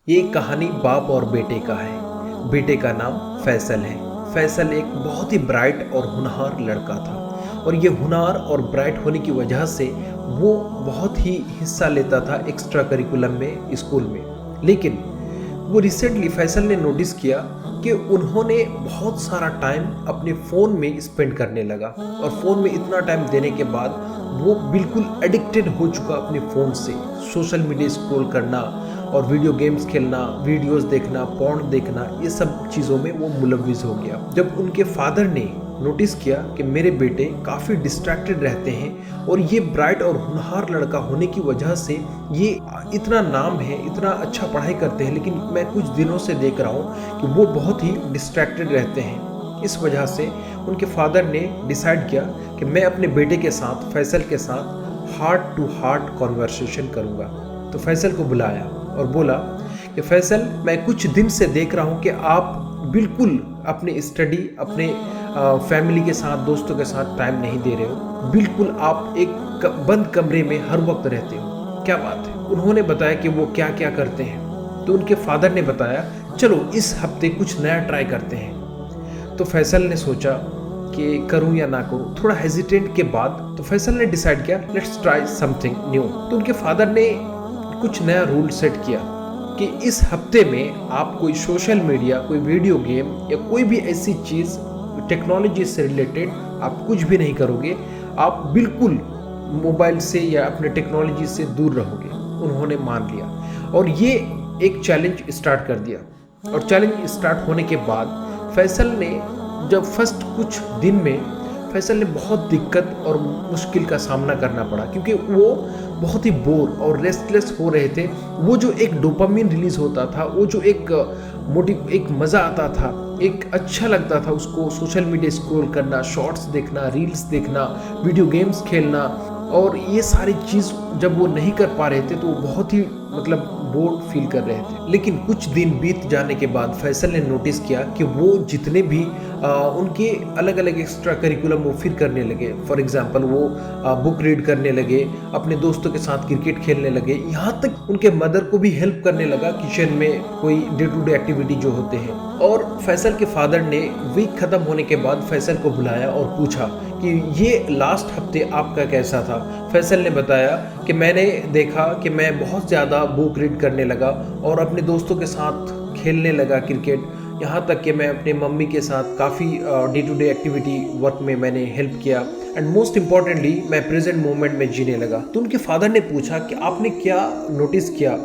ये एक कहानी बाप और बेटे का है। बेटे का नाम फैसल है। फैसल एक बहुत ही ब्राइट और होनहार लड़का था और ये होनहार और ब्राइट होने की वजह से वो बहुत ही हिस्सा लेता था एक्स्ट्रा करिकुलम में स्कूल में। लेकिन वो रिसेंटली फैसल ने नोटिस किया कि उन्होंने बहुत सारा टाइम अपने फ़ोन में स्पेंड करने लगा और फ़ोन में इतना टाइम देने के बाद वो बिल्कुल एडिक्टेड हो चुका अपने फ़ोन से। सोशल मीडिया स्क्रॉल करना और वीडियो गेम्स खेलना, वीडियोस देखना, पॉर्न देखना, ये सब चीज़ों में वो मुलव्विस हो गया। जब उनके फादर ने नोटिस किया कि मेरे बेटे काफ़ी डिस्ट्रैक्टेड रहते हैं और ये ब्राइट और होनहार लड़का होने की वजह से ये इतना नाम है, इतना अच्छा पढ़ाई करते हैं, लेकिन मैं कुछ दिनों से देख रहा हूँ कि वो बहुत ही डिस्ट्रैक्टेड रहते हैं। इस वजह से उनके फादर ने डिसाइड किया कि मैं अपने बेटे के साथ, फैसल के साथ हार्ट टू हार्ट कॉन्वर्सेशन करूँगा। तो फैसल को बुलाया और बोला कि फैसल, मैं कुछ दिन से देख रहा हूँ कि आप बिल्कुल अपने स्टडी, अपने फैमिली के साथ, दोस्तों के साथ टाइम नहीं दे रहे हो। बिल्कुल आप एक बंद कमरे में हर वक्त रहते हो। क्या बात है? उन्होंने बताया कि वो क्या क्या करते हैं। तो उनके फादर ने बताया, चलो इस हफ्ते कुछ नया ट्राई करते हैं। तो फैसल ने सोचा कि करूं या ना करूं। थोड़ा हेजिटेंट के बाद तो फैसल ने डिसाइड किया, लेट्स ट्राई समथिंग न्यू। तो उनके फादर ने कुछ नया रूल सेट किया कि इस हफ्ते में आप कोई सोशल मीडिया, कोई वीडियो गेम या कोई भी ऐसी चीज़ टेक्नोलॉजी से रिलेटेड आप कुछ भी नहीं करोगे। आप बिल्कुल मोबाइल से या अपने टेक्नोलॉजी से दूर रहोगे। उन्होंने मान लिया और ये एक चैलेंज स्टार्ट कर दिया। और चैलेंज स्टार्ट होने के बाद फैसल ने जब फर्स्ट कुछ दिन में फैसल ने बहुत दिक्कत और मुश्किल का सामना करना पड़ा, क्योंकि वो बहुत ही बोर और रेस्टलेस हो रहे थे। वो जो एक डोपामिन रिलीज होता था, वो जो एक मज़ा आता था, एक अच्छा लगता था उसको सोशल मीडिया स्क्रॉल करना, शॉर्ट्स देखना, रील्स देखना, वीडियो गेम्स खेलना, और ये सारी चीज़ जब वो नहीं कर पा रहे थे तो वो बहुत ही बोर फील कर रहे थे। लेकिन कुछ दिन बीत जाने के बाद फैसल ने नोटिस किया कि वो जितने भी उनके अलग अलग एक्स्ट्रा करिकुलम वो फिर करने लगे। फॉर एग्जांपल वो बुक रीड करने लगे, अपने दोस्तों के साथ क्रिकेट खेलने लगे, यहाँ तक उनके मदर को भी हेल्प करने लगा किचन में कोई डे टू डे एक्टिविटी जो होते हैं। और फैसल के फादर ने वीक ख़त्म होने के बाद फैसल को बुलाया और पूछा कि ये लास्ट हफ्ते आपका कैसा था। फैसल ने बताया कि मैंने देखा कि मैं बहुत ज़्यादा बुक रीड करने लगा और अपने दोस्तों के साथ खेलने लगा क्रिकेट, यहाँ तक कि मैं अपने मम्मी के साथ काफ़ी day to day activity work में मैंने हेल्प किया, एंड मोस्ट इम्पॉर्टेंटली मैं प्रेजेंट मोमेंट में जीने लगा। तो उनके फादर ने पूछा कि आपने क्या नोटिस किया,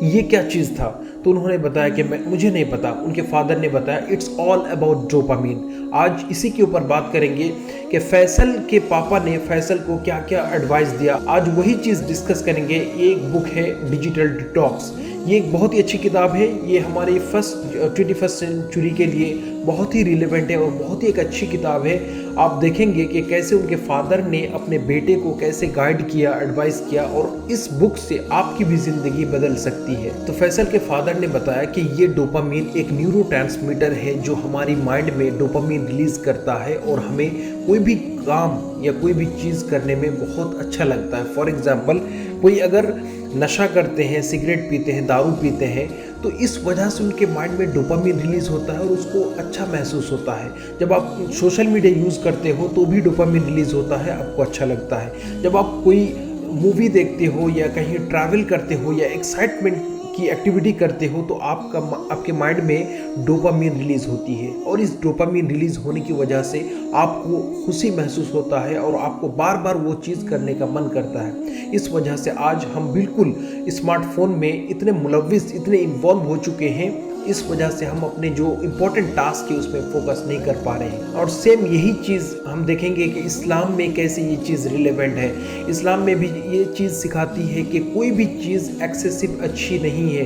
ये क्या चीज़ था? तो उन्होंने बताया कि मुझे नहीं पता। उनके फादर ने बताया, इट्स ऑल अबाउट डोपामीन। आज इसी के ऊपर बात करेंगे कि फैसल के पापा ने फैसल को क्या क्या एडवाइस दिया। आज वही चीज़ डिस्कस करेंगे। ये एक बुक है डिजिटल डिटॉक्स। ये एक बहुत ही अच्छी किताब है। ये हमारी 21st सेंचुरी के लिए बहुत ही रिलेवेंट है और बहुत ही एक अच्छी किताब है। आप देखेंगे कि कैसे उनके फादर ने अपने बेटे को कैसे गाइड किया, एडवाइस किया, और इस बुक से आपकी भी ज़िंदगी बदल सकती है। तो फैसल के फादर ने बताया कि ये डोपामीन एक न्यूरोट्रांसमीटर है जो हमारी माइंड में डोपामीन रिलीज करता है और हमें कोई भी काम या कोई भी चीज़ करने में बहुत अच्छा लगता है। फॉर एग्जाम्पल, कोई अगर नशा करते हैं, सिगरेट पीते हैं, दारू पीते हैं, तो इस वजह से उनके माइंड में डोपामीन रिलीज होता है और उसको अच्छा महसूस होता है। जब आप सोशल मीडिया यूज़ करते हो तो भी डोपामीन रिलीज होता है, आपको अच्छा लगता है। जब आप कोई मूवी देखते हो या कहीं ट्रैवल करते हो या एक्साइटमेंट की एक्टिविटी करते हो तो आपके माइंड में डोपामीन रिलीज होती है, और इस डोपामीन रिलीज होने की वजह से आपको खुशी महसूस होता है और आपको बार बार वो चीज़ करने का मन करता है। इस वजह से आज हम बिल्कुल स्मार्टफोन में इतने मुलव्विस, इतने इन्वॉल्व हो चुके हैं, इस वजह से हम अपने जो इम्पोर्टेंट टास्क है उसमें फोकस नहीं कर पा रहे हैं। और सेम यही चीज़ हम देखेंगे कि इस्लाम में कैसे ये चीज़ रिलेवेंट है। इस्लाम में भी ये चीज़ सिखाती है कि कोई भी चीज़ एक्सेसिव अच्छी नहीं है,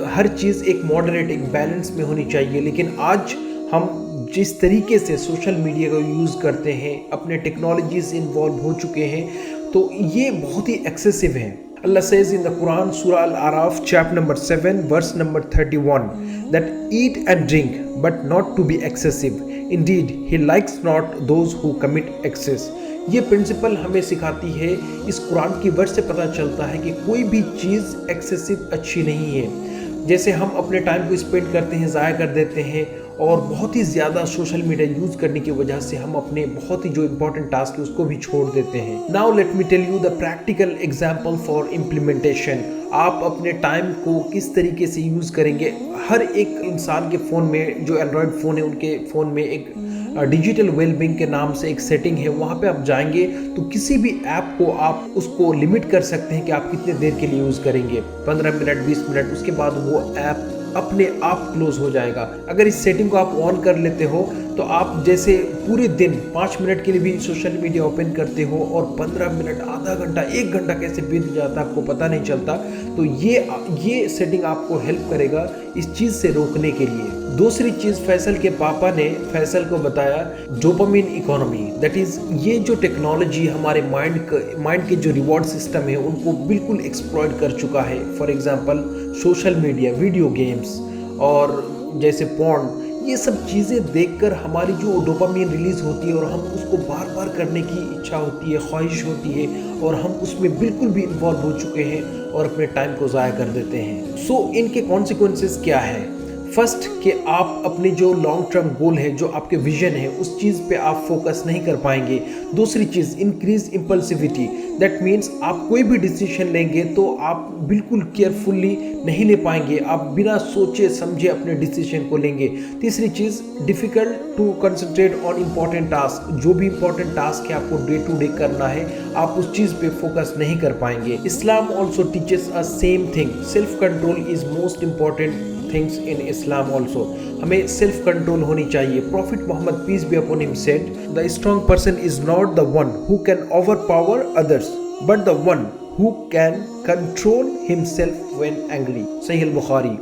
हर चीज़ एक मॉडरेट, एक बैलेंस में होनी चाहिए। लेकिन आज हम जिस तरीके से सोशल मीडिया का यूज़ करते हैं, अपने टेक्नोलॉजी से इन्वॉल्व हो चुके हैं, तो ये बहुत ही एक्सेसिव है। Allah says in the Quran, Surah Al-Araf, chapter number 7, verse number 31, that eat and drink, but not to be excessive. Indeed, He likes not those who commit excess. ये principal हमें सिखाती है। इस कुरान की वर्ड से पता चलता है कि कोई भी चीज़ एक्सेसिव अच्छी नहीं है। जैसे हम अपने टाइम को स्पेंड करते हैं, ज़ाया कर देते हैं और बहुत ही ज़्यादा सोशल मीडिया यूज़ करने की वजह से हम अपने बहुत ही जो इंपॉर्टेंट टास्क है उसको भी छोड़ देते हैं। Now let me tell you the practical example for implementation. आप अपने टाइम को किस तरीके से यूज़ करेंगे। हर एक इंसान के फ़ोन में, जो एंड्रॉयड फ़ोन है उनके फ़ोन में एक डिजिटल वेलबींग के नाम से एक सेटिंग है। वहाँ पे आप जाएंगे तो किसी भी ऐप को आप उसको लिमिट कर सकते हैं कि आप कितने देर के लिए यूज़ करेंगे, 15 मिनट, 20 मिनट, उसके बाद वो ऐप अपने आप क्लोज हो जाएगा। अगर इस सेटिंग को आप ऑन कर लेते हो तो आप जैसे पूरे दिन 5 मिनट के लिए भी सोशल मीडिया ओपन करते हो और 15 मिनट, आधा घंटा, 1 घंटा कैसे बीत जाता है आपको पता नहीं चलता। तो ये सेटिंग आपको हेल्प करेगा इस चीज़ से रोकने के लिए। दूसरी चीज़, फैसल के पापा ने फैसल को बताया डोपामिन इकोनॉमी, दैट इज़ ये जो टेक्नोलॉजी हमारे माइंड के जो रिवॉर्ड सिस्टम है उनको बिल्कुल एक्सप्लॉइट कर चुका है। For example social media, video games और जैसे पॉर्न, ये सब चीज़ें देखकर हमारी जो डोपामिन रिलीज़ होती है और हम उसको बार बार करने की इच्छा होती है, ख्वाहिश होती है और हम उसमें बिल्कुल भी इन्वॉल्व हो चुके हैं और अपने टाइम को ज़ाया कर देते हैं। सो इनके कॉन्सिक्वेंसेस क्या है? फर्स्ट कि आप अपने जो लॉन्ग टर्म गोल है, जो आपके विजन है, उस चीज़ पे आप फोकस नहीं कर पाएंगे। दूसरी चीज़, इंक्रीज इम्पल्सिविटी, दैट मीन्स आप कोई भी डिसीजन लेंगे तो आप बिल्कुल केयरफुली नहीं ले पाएंगे, आप बिना सोचे समझे अपने डिसीजन को लेंगे। तीसरी चीज़, difficult to concentrate on important task, जो भी इम्पॉर्टेंट टास्क है आपको डे टू डे करना है, आप उस चीज़ पे फोकस नहीं कर पाएंगे। Islam also teaches a same thing, self control is most important things in Islam also. हमें सेल्फ कंट्रोल होनी चाहिए। Prophet Muhammad peace be upon him said, the strong person is not the one who can overpower others but the one who can control himself when angry. Sahih al Bukhari.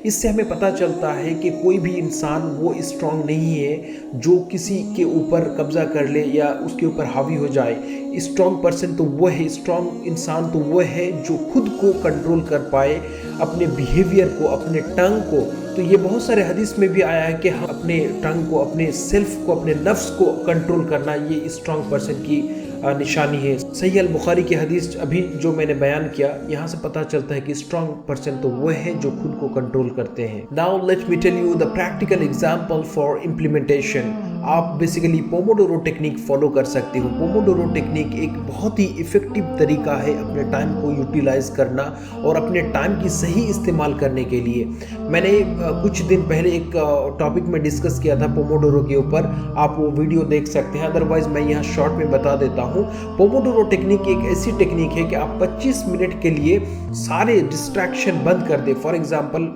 इससे हमें पता चलता है कि कोई भी इंसान वो स्ट्रांग नहीं है जो किसी के ऊपर कब्जा कर ले या उसके ऊपर हावी हो जाए। स्ट्रांग पर्सन तो वो है, स्ट्रांग इंसान तो वो है जो खुद को कंट्रोल कर पाए, अपने बिहेवियर को, अपने टंग को। तो ये बहुत सारे हदीस में भी आया है कि हम अपने टंग को, अपने सेल्फ को, अपने नफ्स को कंट्रोल करना, ये स्ट्रांग पर्सन की निशानी है। सही अल बुखारी की हदीस अभी जो मैंने बयान किया, यहाँ से पता चलता है कि स्ट्रांग पर्सन तो वो है जो खुद को कंट्रोल करते हैं। Now let me tell you the practical example for implementation. आप बेसिकली पोमोडोरो टेक्निक फॉलो कर सकते हो। पोमोडोरो टेक्निक एक बहुत ही इफेक्टिव तरीका है अपने टाइम को यूटिलाइज करना और अपने टाइम की सही इस्तेमाल करने के लिए। मैंने कुछ दिन पहले एक टॉपिक में डिस्कस किया था पोमोडोरो के ऊपर, आप वो वीडियो देख सकते हैं, अदरवाइज मैं यहाँ शॉर्ट में बता देता हूँ। पोमोडोरो टेक्निक एक ऐसी टेक्निक है कि आप 25 मिनट के लिए सारे डिस्ट्रैक्शन बंद कर दें। फॉर एग्जांपल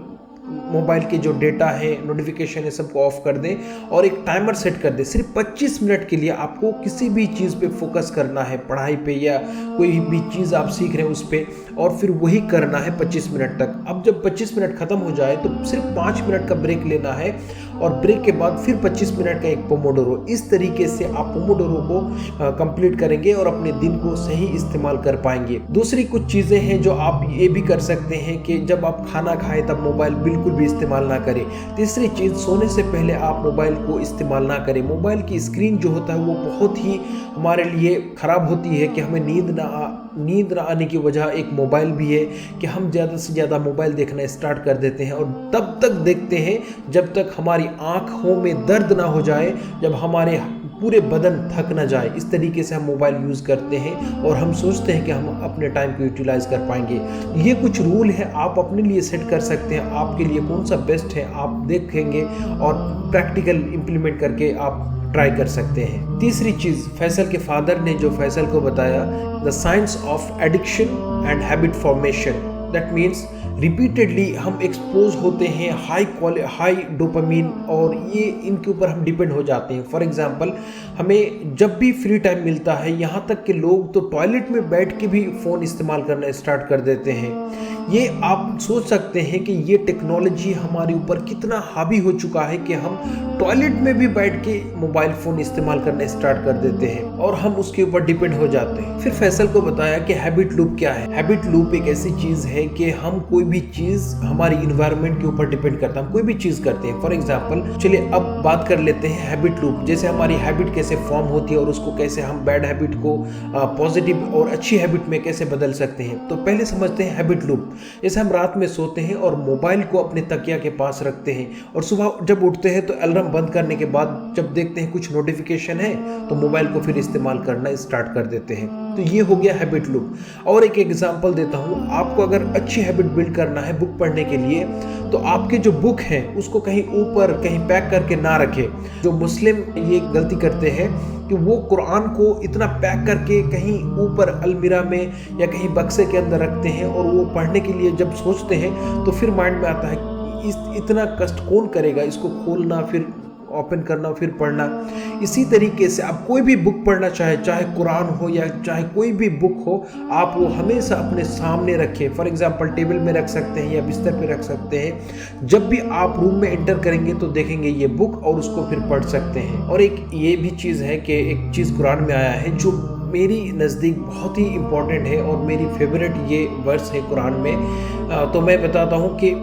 मोबाइल के जो डेटा है, नोटिफिकेशन है, सबको ऑफ कर दें और एक टाइमर सेट कर दें। सिर्फ 25 मिनट के लिए आपको किसी भी चीज़ पे फोकस करना है, पढ़ाई पे या कोई भी चीज़ आप सीख रहे हैं उस पे, और फिर वही करना है 25 मिनट तक। अब जब 25 मिनट ख़त्म हो जाए तो सिर्फ 5 मिनट का ब्रेक लेना है और ब्रेक के बाद फिर 25 मिनट का एक पोमोडोरो। इस तरीके से आप पोमोडोरो को कंप्लीट करेंगे और अपने दिन को सही इस्तेमाल कर पाएंगे। दूसरी कुछ चीज़ें हैं जो आप ये भी कर सकते हैं कि जब आप खाना खाएं तब मोबाइल बिल्कुल भी इस्तेमाल ना करें। तीसरी चीज़, सोने से पहले आप मोबाइल को इस्तेमाल ना करें। मोबाइल की स्क्रीन जो होता है वो बहुत ही हमारे लिए ख़राब होती है कि हमें नींद ना आने की वजह एक मोबाइल भी है कि हम ज़्यादा से ज़्यादा मोबाइल देखना स्टार्ट कर देते हैं और तब तक देखते हैं जब तक हमारी आँखों में दर्द ना हो जाए, जब हमारे पूरे बदन थक ना जाए। इस तरीके से हम मोबाइल यूज़ करते हैं और हम सोचते हैं कि हम अपने टाइम को यूटिलाइज कर पाएंगे। ये कुछ रूल है, आप अपने लिए सेट कर सकते हैं, आपके लिए कौन सा बेस्ट है आप देखेंगे और प्रैक्टिकल इम्प्लीमेंट करके आप ट्राई कर सकते हैं। तीसरी चीज़, फैसल के फादर ने जो फैसल को बताया, the science of addiction and habit formation, that means repeatedly हम एक्सपोज होते हैं हाई डोपामीन और ये इनके ऊपर हम डिपेंड हो जाते हैं। फॉर एग्जांपल, हमें जब भी फ्री टाइम मिलता है, यहाँ तक कि लोग तो टॉयलेट में बैठ के भी फ़ोन इस्तेमाल करना स्टार्ट कर देते हैं। ये आप सोच सकते हैं कि ये टेक्नोलॉजी हमारे ऊपर कितना हावी हो चुका है कि हम टॉयलेट में भी बैठ के मोबाइल फ़ोन इस्तेमाल करना स्टार्ट कर देते हैं और हम उसके ऊपर डिपेंड हो जाते हैं। फिर फैसल को बताया कि हैबिट लूप क्या है। हैबिट लूप एक ऐसी चीज़ है कि हम कोई कोई भी चीज़ हमारी इन्वायरमेंट के ऊपर डिपेंड करता है। हम कोई भी चीज़ करते हैं, फॉर एग्जांपल चलिए अब बात कर लेते हैं हैबिट लूप, जैसे हमारी हैबिट कैसे फॉर्म होती है और उसको कैसे हम बैड हैबिट को पॉजिटिव और अच्छी हैबिट में कैसे बदल सकते हैं। तो पहले समझते हैं हैबिट लूप। जैसे हम रात में सोते हैं और मोबाइल को अपने तकिया के पास रखते हैं और सुबह जब उठते हैं तो अलार्म बंद करने के बाद जब देखते हैं कुछ नोटिफिकेशन है तो मोबाइल को फिर इस्तेमाल करना स्टार्ट कर देते हैं। तो ये हो गया हैबिट लूप। और एक एग्जांपल देता हूँ, आपको अगर अच्छी हैबिट बिल्ड करना है बुक पढ़ने के लिए, तो आपके जो बुक है उसको कहीं ऊपर कहीं पैक करके ना रखें। जो मुस्लिम ये गलती करते हैं कि वो कुरान को इतना पैक करके कहीं ऊपर अलमीरा में या कहीं बक्से के अंदर रखते हैं और वो पढ़ने के लिए जब सोचते हैं तो फिर माइंड में आता है कि इतना कष्ट कौन करेगा, इसको खोलना फिर ओपन करना फिर पढ़ना। इसी तरीके से आप कोई भी बुक पढ़ना चाहे कुरान हो या चाहे कोई भी बुक हो, आप वो हमेशा अपने सामने रखें। फॉर एग्जांपल टेबल में रख सकते हैं या बिस्तर पे रख सकते हैं। जब भी आप रूम में एंटर करेंगे तो देखेंगे ये बुक और उसको फिर पढ़ सकते हैं। और एक ये भी चीज़ है कि एक चीज़ कुरान में आया है जो मेरी नज़दीक बहुत ही इम्पोर्टेंट है और मेरी फेवरेट ये वर्स है कुरान में। तो मैं बताता हूँ कि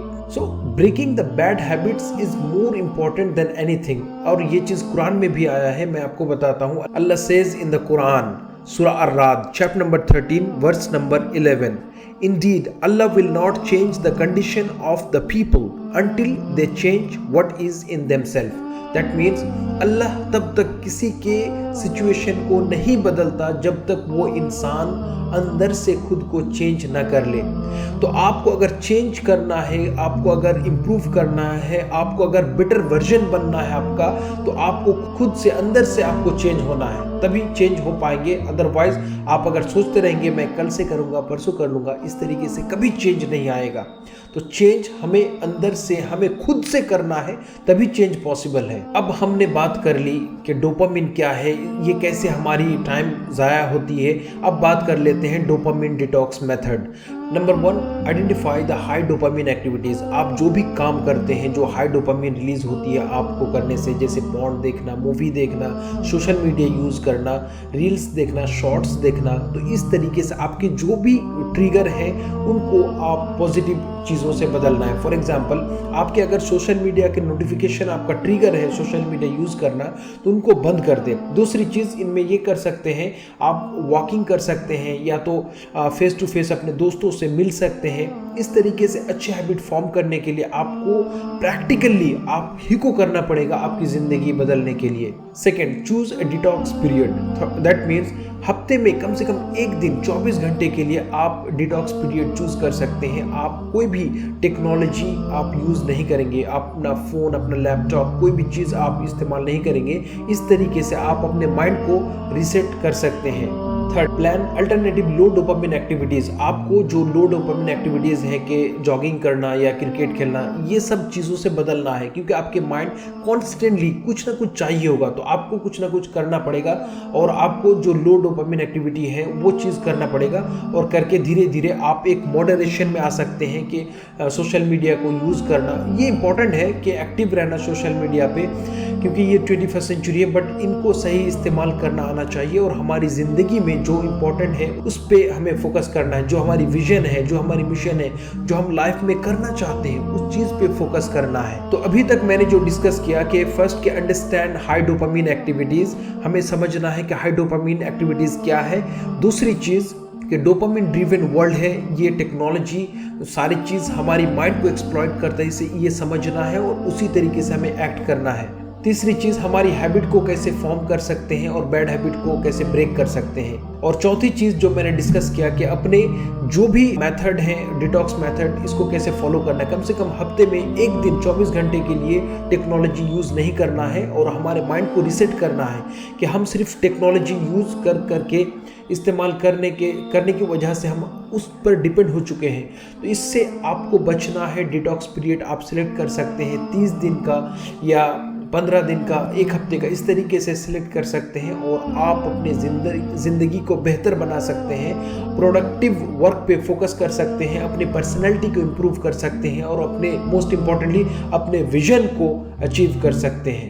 breaking the bad habits is more important than anything. और ये चीज़ कुरान में भी आया है, मैं आपको बताता हूँ। Allah says in the Quran, Surah Ar Rad chapter number 13 verse number 11, Indeed, Allah will not change the condition of the people until they change what is in themselves. That means अल्लाह तब तक किसी के सिचुएशन को नहीं बदलता जब तक वो इंसान अंदर से खुद को चेंज ना कर ले। तो आपको अगर चेंज करना है, आपको अगर इम्प्रूव करना है, आपको अगर बेटर वर्जन बनना है आपका, तो आपको खुद से अंदर से आपको चेंज होना है, तभी चेंज हो पाएंगे। अदरवाइज आप अगर सोचते रहेंगे मैं कल से करूँगा, परसों कर लूँगा, इस तरीके से कभी चेंज नहीं आएगा। तो चेंज हमें अंदर से, हमें खुद से करना है, तभी चेंज पॉसिबल है। अब हमने बात कर ली कि डोपामिन क्या है, ये कैसे हमारी टाइम ज़ाया होती है। अब बात कर लेते हैं dopamine detox method. Number 1, identify the high dopamine activities. आप जो भी काम करते हैं जो हाई डोपामिन रिलीज होती है आपको करने से, जैसे पॉर्न देखना, मूवी देखना, सोशल मीडिया यूज़ करना, रील्स देखना, शॉर्ट्स देखना, तो इस तरीके से आपके जो भी ट्रिगर हैं उनको आप पॉजिटिव चीज़ों से बदलना है। फॉर एग्जांपल आपके अगर सोशल मीडिया के नोटिफिकेशन आपका ट्रिगर है सोशल मीडिया यूज़ करना, तो उनको बंद कर दें। दूसरी चीज़ इनमें ये कर सकते हैं, आप वॉकिंग कर सकते हैं या तो फेस टू फेस अपने दोस्तों से मिल सकते हैं। इस तरीके से अच्छे हैबिट फॉर्म करने के लिए आपको प्रैक्टिकली आप ही को करना पड़ेगा आपकी ज़िंदगी बदलने के लिए। Second, choose a detox period. That means हफ्ते में कम से कम एक दिन 24 घंटे के लिए आप डिटॉक्स पीरियड चूज कर सकते हैं। आप कोई भी टेक्नोलॉजी आप यूज़ नहीं करेंगे, आप अपना फ़ोन, अपना लैपटॉप, कोई भी चीज़ आप इस्तेमाल नहीं करेंगे। इस तरीके से आप अपने माइंड को रीसेट कर सकते हैं। थर्ड, प्लान अल्टरनेटिव लो डोपामिन एक्टिविटीज़। आपको जो लो डोपामिन एक्टिविटीज़ हैं कि जॉगिंग करना या क्रिकेट खेलना, ये सब चीज़ों से बदलना है, क्योंकि आपके माइंड कॉन्स्टेंटली कुछ ना कुछ चाहिए होगा, तो आपको कुछ ना कुछ करना पड़ेगा और आपको जो लो डोपामिन एक्टिविटी है वो चीज़ करना पड़ेगा। और करके धीरे धीरे आप एक मॉडरेशन में आ सकते हैं कि सोशल मीडिया को यूज़ करना। ये इंपॉर्टेंट है कि एक्टिव रहना सोशल मीडिया पे, क्योंकि ये 21st सेंचुरी है, बट इनको सही इस्तेमाल करना आना चाहिए और हमारी ज़िंदगी में जो इम्पोर्टेंट है उस पर हमें फोकस करना है। जो हमारी विजन है, जो हमारी मिशन है, जो हम लाइफ में करना चाहते हैं, उस चीज़ पे फोकस करना है। तो अभी तक मैंने जो डिस्कस किया कि फर्स्ट के अंडरस्टैंड हाई डोपामिन एक्टिविटीज़, हमें समझना है कि हाई डोपामिन एक्टिविटीज़ क्या है। दूसरी चीज़ कि डोपामिन ड्रिवन वर्ल्ड है, ये टेक्नोलॉजी सारी चीज़ हमारी माइंड को एक्सप्लॉइट करता है, इसे ये समझना है और उसी तरीके से हमें एक्ट करना है। तीसरी चीज़, हमारी हैबिट को कैसे फॉर्म कर सकते हैं और बैड हैबिट को कैसे ब्रेक कर सकते हैं। और चौथी चीज़ जो मैंने डिस्कस किया कि अपने जो भी मेथड हैं, डिटॉक्स मेथड, इसको कैसे फॉलो करना है। कम से कम हफ्ते में एक दिन 24 घंटे के लिए टेक्नोलॉजी यूज़ नहीं करना है और हमारे माइंड को रिसेट करना है कि हम सिर्फ टेक्नोलॉजी यूज़ करके इस्तेमाल करने की वजह से हम उस पर डिपेंड हो चुके हैं। तो इससे आपको बचना है। डिटॉक्स पीरियड आप सिलेक्ट कर सकते हैं 30 दिन का या 15 दिन का, एक हफ्ते का, इस तरीके से सिलेक्ट कर सकते हैं और आप अपने ज़िंदगी को बेहतर बना सकते हैं। प्रोडक्टिव वर्क पे फोकस कर सकते हैं, अपनी पर्सनैलिटी को इम्प्रूव कर सकते हैं और अपने मोस्ट इम्पॉर्टेंटली अपने विजन को अचीव कर सकते हैं।